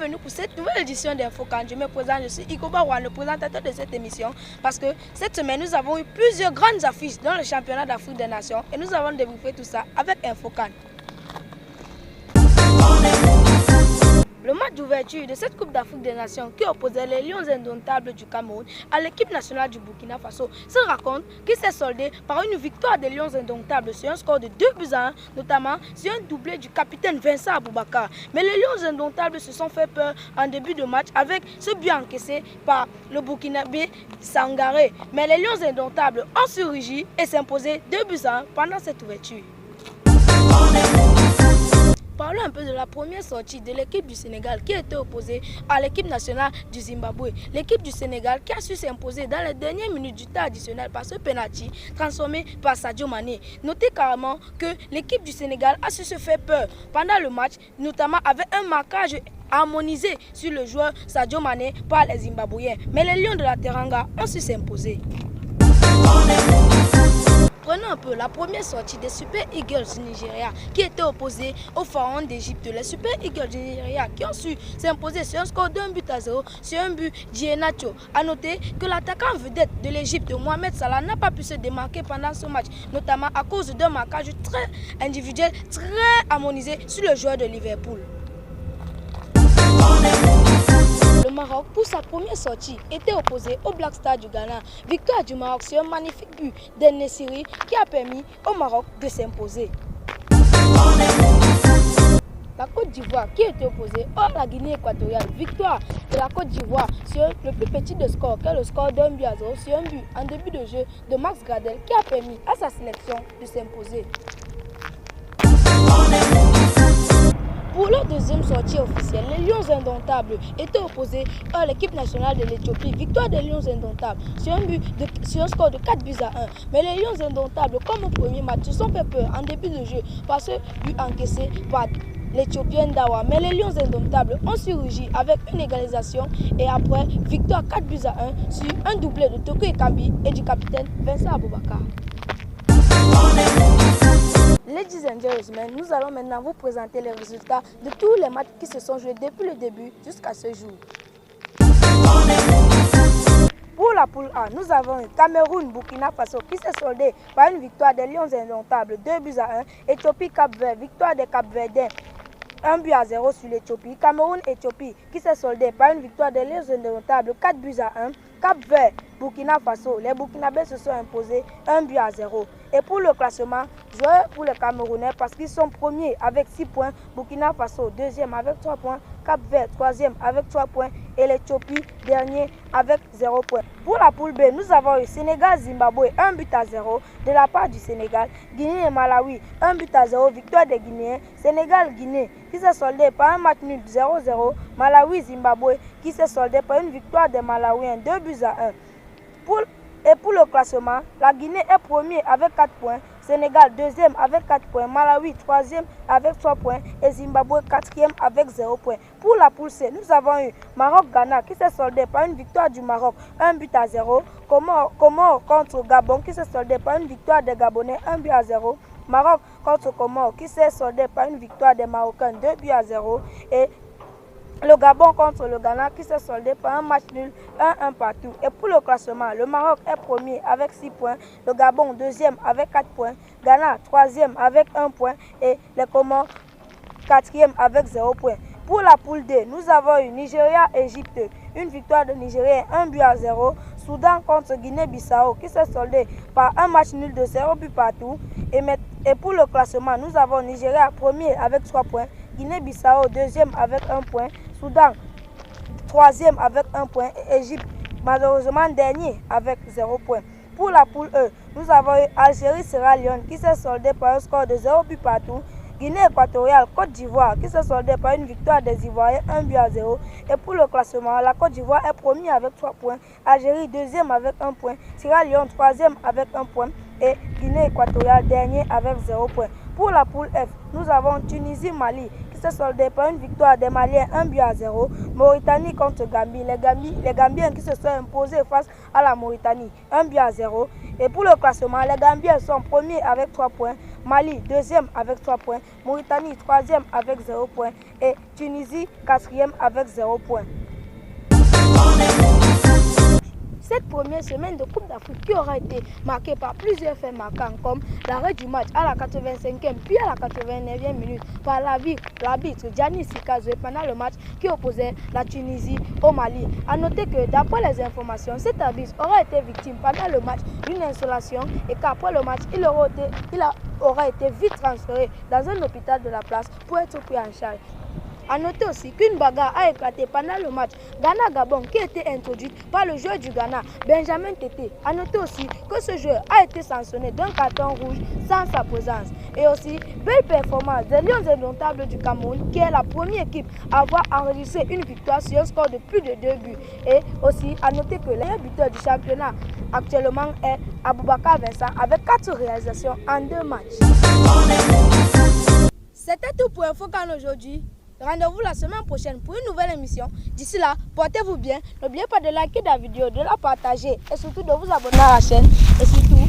bienvenue pour cette nouvelle édition d'Infocan. Je me présente, je suis Ikoba Rouen, le présentateur de cette émission, parce que cette semaine, nous avons eu plusieurs grandes affiches dans le championnat d'Afrique des Nations et nous avons débriefé tout ça avec Infocan. Le match d'ouverture de cette Coupe d'Afrique des Nations qui opposait les Lions indomptables du Cameroun à l'équipe nationale du Burkina Faso se raconte qu'il s'est soldé par une victoire des Lions indomptables sur un score de 2-1, notamment sur un doublé du capitaine Vincent Aboubakar. Mais les Lions indomptables se sont fait peur en début de match avec ce but encaissé par le Burkinabé Sangaré. Mais les Lions indomptables ont surgi et s'imposé 2-1 pendant cette ouverture. Parlons un peu de la première sortie de l'équipe du Sénégal qui était opposée à l'équipe nationale du Zimbabwe. L'équipe du Sénégal qui a su s'imposer dans les dernières minutes du temps additionnel par ce penalty transformé par Sadio Mané. Notez carrément que l'équipe du Sénégal a su se faire peur pendant le match, notamment avec un marquage harmonisé sur le joueur Sadio Mané par les Zimbabwéens. Mais les Lions de la Teranga ont su s'imposer. Prenons un peu la première sortie des Super Eagles du Nigeria qui étaient opposés aux Pharaons d'Égypte. Les Super Eagles du Nigeria qui ont su s'imposer sur un score d'1-0 sur un but d'Ienacho. A noter que l'attaquant vedette de l'Égypte, Mohamed Salah, n'a pas pu se démarquer pendant ce match, notamment à cause d'un marquage très individuel, très harmonisé sur le joueur de Liverpool. Le Maroc, pour sa première sortie, était opposé au Black Stars du Ghana. Victoire du Maroc sur un magnifique but d'En-Nesyri qui a permis au Maroc de s'imposer. La Côte d'Ivoire qui était opposée à la Guinée équatoriale. Victoire de la Côte d'Ivoire sur le plus petit de score, qui est le score d'1-0 sur un but en début de jeu de Max Gradel qui a permis à sa sélection de s'imposer. Pour leur deuxième sortie officielle, les Lions indomptables étaient opposés à l'équipe nationale de l'Éthiopie. Victoire des Lions indomptables sur un score de 4-1. Mais les Lions indomptables, comme au premier match, se sont fait peur en début de jeu par ce but encaissé par l'Éthiopien Dawa. Mais les Lions indomptables ont surgi avec une égalisation et après victoire 4-1 sur un doublé de Toko Ekambi et du capitaine Vincent Aboubakar. Ladies and gentlemen, nous allons maintenant vous présenter les résultats de tous les matchs qui se sont joués depuis le début jusqu'à ce jour. Pour la poule A, nous avons eu Cameroun-Burkina Faso qui s'est soldé par une victoire des Lions indomptables 2-1. Éthiopie-Cap-Vert, victoire des Cap-Verdiens 1-0 sur l'Éthiopie. Cameroun-Éthiopie qui s'est soldé par une victoire des Lions indomptables 4-1. Cap-Vert, Burkina Faso, les Burkinabés se sont imposés 1-0. Et pour le classement, joueur pour les Camerounais parce qu'ils sont premiers avec 6 points, Burkina Faso deuxième avec 3 points, Cap-Vert troisième avec 3 points et l'Éthiopie dernier avec 0 points. Pour la poule B, nous avons eu Sénégal-Zimbabwe 1-0 de la part du Sénégal, Guinée et Malawi 1-0, victoire des Guinéens, Sénégal-Guinée qui s'est soldé par un match nul 0-0, Malawi-Zimbabwe qui s'est soldé par une victoire des Malawiens 2-1. Et pour le classement, la Guinée est premier avec 4 points, Sénégal deuxième avec 4 points, Malawi troisième avec 3 points et Zimbabwe quatrième avec 0 points. Pour la poule C, nous avons eu Maroc-Ghana qui s'est soldé par une victoire du Maroc 1-0, Comores contre Gabon qui s'est soldé par une victoire des Gabonais 1-0, Maroc contre Comores qui s'est soldé par une victoire des Marocains 2-0 et le Gabon contre le Ghana qui s'est soldé par un match nul 1-1 partout. Et pour le classement, le Maroc est premier avec 6 points, le Gabon deuxième avec 4 points, Ghana troisième avec 1 point et les Comores quatrième avec 0 point. Pour la poule D, nous avons eu Nigeria-Égypte, une victoire de Nigeria 1-0, Soudan contre Guinée-Bissau qui s'est soldé par un match nul de 0 but partout. Et pour le classement, nous avons Nigeria premier avec 3 points, Guinée-Bissau deuxième avec 1 point, Soudan troisième avec 1 point et Égypte malheureusement dernier avec 0 point. Pour la poule E, nous avons eu Algérie-Sierra Leone qui s'est soldé par un score de 0 but partout, Guinée équatoriale, Côte d'Ivoire qui s'est soldé par une victoire des Ivoiriens 1-0. Et pour le classement, la Côte d'Ivoire est première avec 3 points, Algérie deuxième avec 1 point, Sierra Leone troisième avec 1 point et Guinée équatoriale dernier avec 0 point. Pour la poule F, nous avons Tunisie-Mali qui s'est soldé par une victoire des Maliens 1-0, Mauritanie contre Gambie, les Gambiens qui se sont imposés face à la Mauritanie 1-0. Et pour le classement, les Gambiens sont premiers avec 3 points, Mali, deuxième avec 3 points. Mauritanie, troisième avec 0 points. Et Tunisie, quatrième avec 0 points. Cette première semaine de Coupe d'Afrique qui aura été marquée par plusieurs faits marquants comme l'arrêt du match à la 85e puis à la 89e minute par l'arbitre Gianni Sikazo pendant le match qui opposait la Tunisie au Mali. A noter que d'après les informations, cet arbitre aurait été victime pendant le match d'une insolation et qu'après le match, il aurait été vite transféré dans un hôpital de la place pour être pris en charge. A noter aussi qu'une bagarre a éclaté pendant le match Ghana-Gabon qui a été introduite par le joueur du Ghana, Benjamin Tété. A noter aussi que ce joueur a été sanctionné d'un carton rouge sans sa présence. Et aussi, belle performance des Lions indomptables du Cameroun qui est la première équipe à avoir enregistré une victoire sur un score de plus de 2 buts. Et aussi, à noter que le meilleur buteur du championnat actuellement est Aboubakar Vincent avec 4 réalisations en 2 matchs. C'était tout pour InfoCan aujourd'hui. Rendez-vous la semaine prochaine pour une nouvelle émission. D'ici là, portez-vous bien. N'oubliez pas de liker la vidéo, de la partager et surtout de vous abonner à la chaîne. Et surtout,